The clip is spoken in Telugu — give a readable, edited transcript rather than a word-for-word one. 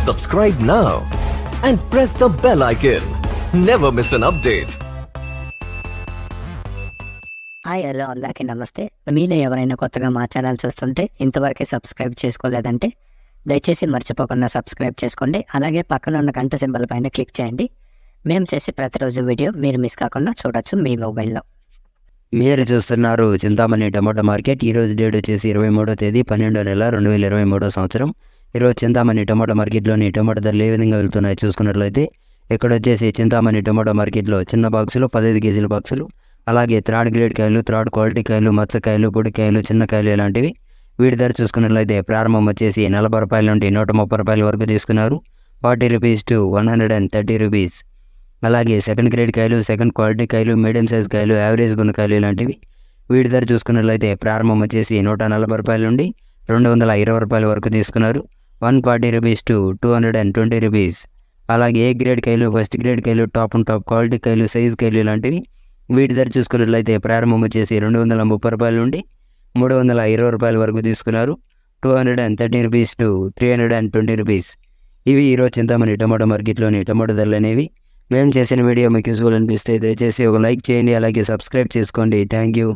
Subscribe now and press the bell icon. Never miss an update. Hi hello అందరికీ నమస్తే. మీలో ఎవరైనా కొత్తగా మా ఛానల్ చూస్తుంటే ఇంతవరకు సబ్స్క్రైబ్ చేసుకోలేదంటే దయచేసి మర్చిపోకుండా సబ్స్క్రైబ్ చేసుకోండి. అలాగే పక్కన ఉన్న గంట సింబల్ పైన క్లిక్ చేయండి. మేము చేసే ప్రతిరోజు వీడియో మీరు మిస్ కాకుండా చూడొచ్చు మీ మొబైల్లో. మీరు చూస్తున్నారు చింతామణి టమాటో మార్కెట్. ఈరోజు డేట్ వచ్చేసి 23వ తేదీ 12వ నెల 2023 సంవత్సరం. ఈరోజు చింతామణి టమాటో మార్కెట్లోని టమాటో ధరలు ఏ విధంగా వెళ్తున్నాయో చూసుకున్నట్లయితే ఇక్కడ వచ్చేసి చింతామణి టమాటో మార్కెట్లో చిన్న బాక్సులు 15 కేజీల బాక్సులు, అలాగే థర్డ్ గ్రేడ్ కాయలు, థర్డ్ క్వాలిటీ కాయలు, మచ్చకాయలు, పొడికాయలు, చిన్న కాయలు ఇలాంటివి వీటి ధర చూసుకున్నట్లయితే ప్రారంభం వచ్చేసి 40 రూపాయల నుండి 130 రూపాయల వరకు తీసుకున్నారు. 40 రూపీస్ టు 130 రూపీస్. అలాగే సెకండ్ గ్రేడ్ కాయలు, సెకండ్ క్వాలిటీ కాయలు, మీడియం సైజ్ కాయలు, యావరేజ్ గుణకాయలు ఇలాంటివి వీటి ధర చూసుకున్నట్లయితే ప్రారంభం వచ్చేసి 140 రూపాయల నుండి 220 రూపాయల వరకు తీసుకున్నారు. 140 రూపీస్ టు 220 రూపీస్. అలాగే ఏ గ్రేడ్ కాయలు, ఫస్ట్ గ్రేడ్ కాయలు, టాప్ క్వాలిటీ కాయలు, సైజ్ కాయలు ఇలాంటివి వీటి ధర చూసుకున్నట్లయితే ప్రారంభం వచ్చేసి 230 రూపాయల నుండి 320 రూపాయల వరకు తీసుకున్నారు. 230 రూపీస్ టు 320 రూపీస్. ఇవి ఈరోజు చింతామణి టమాటో మార్కెట్లోని టమాటో ధరలు అనేవి. మేము చేసిన వీడియో మీకు యూస్ఫుల్ అనిపిస్తే దయచేసి ఒక లైక్ చేయండి, అలాగే సబ్స్క్రైబ్ చేసుకోండి. Thank you.